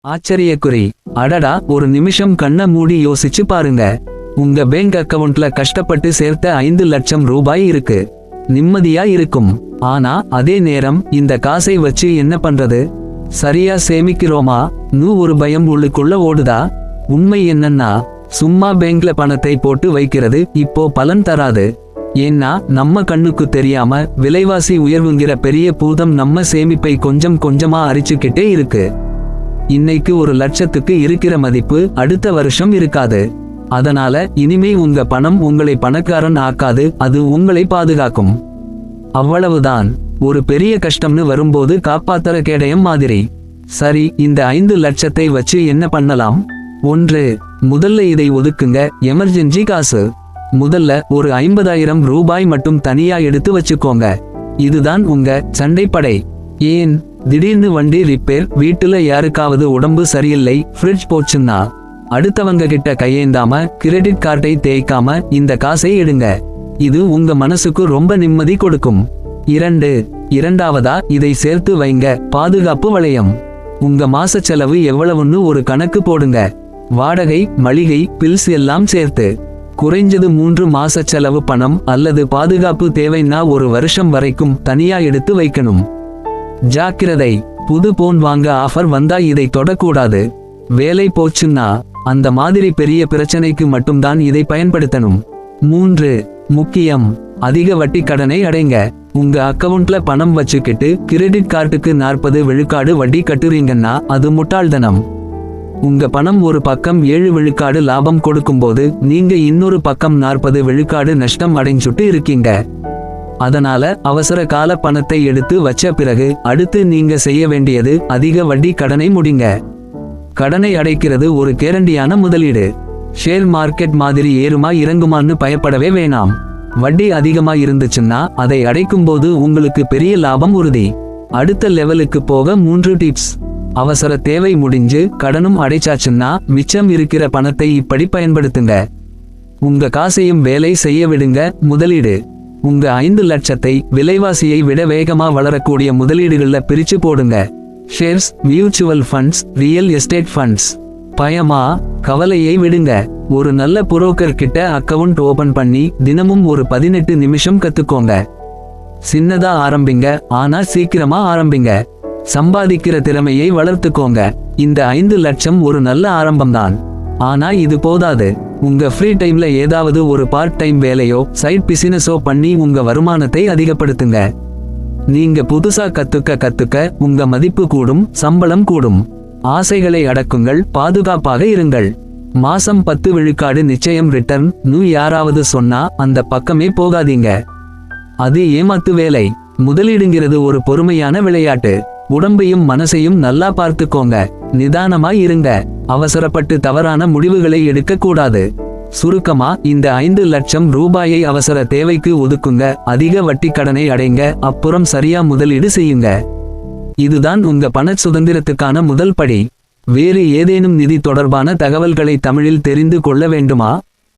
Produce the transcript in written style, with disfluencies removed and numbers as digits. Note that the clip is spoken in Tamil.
ஆச்சரியக்குறி. அடடா, ஒரு நிமிஷம் கண்ண மூடி யோசிச்சு பாருங்க. உங்க பேங்க் அக்கவுண்ட்ல கஷ்டப்பட்டு சேர்த்த 5 லட்சம் ரூபாய் இருக்கு. நிம்மதியா இருக்கும். ஆனா அதே நேரம் இந்த காசை வச்சு என்ன பண்றது? சரியா சேமிக்கிறோமா ஒரு பயம் உள்ளுக்குள்ள ஓடுதா? உண்மை என்னன்னா, சும்மா பேங்க்ல பணத்தை போட்டு வைக்கிறது இப்போ பலன் தராது. ஏன்னா நம்ம கண்ணுக்கு தெரியாம விலைவாசி உயர்வுங்கிற பெரிய பூதம் நம்ம சேமிப்பை கொஞ்சம் கொஞ்சமா அரிச்சுக்கிட்டே இருக்கு. இன்னைக்கு 1 லட்சத்துக்கு இருக்கிற மதிப்பு அடுத்த வருஷம் இருக்காது. அதனால இனிமே உங்க பணம் உங்களை பணக்காரன் ஆக்காது, அது உங்களை பாதுகாக்கும். அவ்வளவுதான். ஒரு பெரிய கஷ்டம்னு வரும்போது காப்பாத்துற கேடயம் மாதிரி. சரி, இந்த 5 லட்சத்தை வச்சு என்ன பண்ணலாம்? 1. முதல்ல இதை ஒதுக்குங்க, எமர்ஜென்சி காசு. முதல்ல ஒரு 50,000 ரூபாய் மட்டும் தனியா எடுத்து வச்சுக்கோங்க. இதுதான் உங்க சண்டைப்படை. ஏன், திடீர்னு வண்டி ரிப்பேர், வீட்டுல யாருக்காவது உடம்பு சரியில்லை, ஃப்ரிட்ஜ் போச்சுன்னா அடுத்தவங்க கிட்ட கையேந்தாம கிரெடிட் கார்டை தேய்க்காம இந்த காசை எடுங்க. இது உங்க மனசுக்கு ரொம்ப நிம்மதி கொடுக்கும். 2. இரண்டாவதா இதை சேர்த்து வைங்க, பாதுகாப்பு வளையம். உங்க மாச செலவு எவ்வளவுன்னு ஒரு கணக்கு போடுங்க. வாடகை, மளிகை, பில்ஸ் எல்லாம் சேர்த்து. குறைஞ்சது 3 மாச செலவு பணம் அல்லது பாதுகாப்பு தேவைன்னா 1 வருஷம் வரைக்கும் தனியா எடுத்து வைக்கணும். ஜாக்கிரதை, புது போன் வாங்க ஆஃபர் வந்தா இதை தொடக்கூடாது. வேலை போச்சுன்னா அந்த மாதிரி பெரிய பிரச்சனைக்கு மட்டும்தான் இதை பயன்படுத்தணும். 3. முக்கியம், அதிக வட்டி கடனை அடைங்க. உங்க அக்கவுண்ட்ல பணம் வச்சுக்கிட்டு கிரெடிட் கார்டுக்கு 40 விழுக்காடு வட்டி கட்டுறீங்கன்னா அது முட்டாள்தனம். உங்க பணம் ஒரு பக்கம் 7 விழுக்காடு லாபம் கொடுக்கும்போது நீங்க இன்னொரு பக்கம் 40 விழுக்காடு நஷ்டம் அடைஞ்சுட்டு இருக்கீங்க. அதனால அவசர கால பணத்தை எடுத்து வச்ச பிறகு அடுத்து நீங்க செய்ய வேண்டியது அதிக வட்டி கடனை முடிங்க. கடனை அடைக்கிறது ஒரு கேரண்டியான முதலீடு. ஷேர் மார்க்கெட் மாதிரி ஏறுமா இறங்குமான்னு பயப்படவே வேணாம். வட்டி அதிகமா இருந்துச்சுன்னா அதை அடைக்கும்போது உங்களுக்கு பெரிய லாபம் உறுதி. அடுத்த லெவலுக்கு போக 3 டிப்ஸ். அவசர தேவை முடிஞ்சு கடனும் அடைச்சாச்சுன்னா மிச்சம் இருக்கிற பணத்தை இப்படி பயன்படுத்துங்க. உங்க காசையும் வேலை செய்ய விடுங்க. முதலீடு. உங்க 5 லட்சத்தை விலைவாசியை விட வேகமா வளரக்கூடிய முதலீடுகள்ல பிரிச்சு போடுங்க. Shares, mutual funds, real estate funds. பயமா? கவலையை விடுங்க. ஒரு நல்ல புரோக்கர் கிட்ட அக்கவுண்ட் ஓபன் பண்ணி தினமும் ஒரு 18 நிமிஷம் கத்துக்கோங்க. சின்னதா ஆரம்பிங்க, ஆனா சீக்கிரமா ஆரம்பிங்க. சம்பாதிக்கிற திறமையை வளர்த்துக்கோங்க. இந்த 5 லட்சம் ஒரு நல்ல ஆரம்பம்தான். ஆனா இது போதாது. உங்க ஃப்ரீ டைம்ல ஏதாவது ஒரு பார்ட் டைம் வேலையோ சைட் பிசினஸோ பண்ணி உங்க வருமானத்தை அதிகப்படுத்துங்க. நீங்க புதுசா கத்துக்க உங்க மதிப்பு கூடும், சம்பளம் கூடும். ஆசைகளை அடக்குங்கள், பாதுகாப்பாக இருங்கள். மாசம் 10 விழுக்காடு நிச்சயம் ரிட்டர்ன் யாராவது சொன்னா அந்த பக்கமே போகாதீங்க. அது ஏமாத்து வேலை. முதலீடுங்கிறது ஒரு பொறுமையான விளையாட்டு. உடம்பையும் மனசையும் நல்லா பார்த்துக்கோங்க. நிதானமா இருங்க. அவசரப்பட்டு தவறான முடிவுகளை எடுக்க கூடாது. சுருக்கமா, இந்த 5 லட்சம் ரூபாயை அவசர தேவைக்கு ஒதுக்குங்க, அதிக வட்டி கடனை அடைங்க, அப்புறம் சரியா முதலீடு செய்யுங்க. இதுதான் உங்க பண சுதந்திரத்துக்கான முதல் படி. வேறு ஏதேனும் நிதி தொடர்பான தகவல்களை தமிழில் தெரிந்து கொள்ள வேண்டுமா?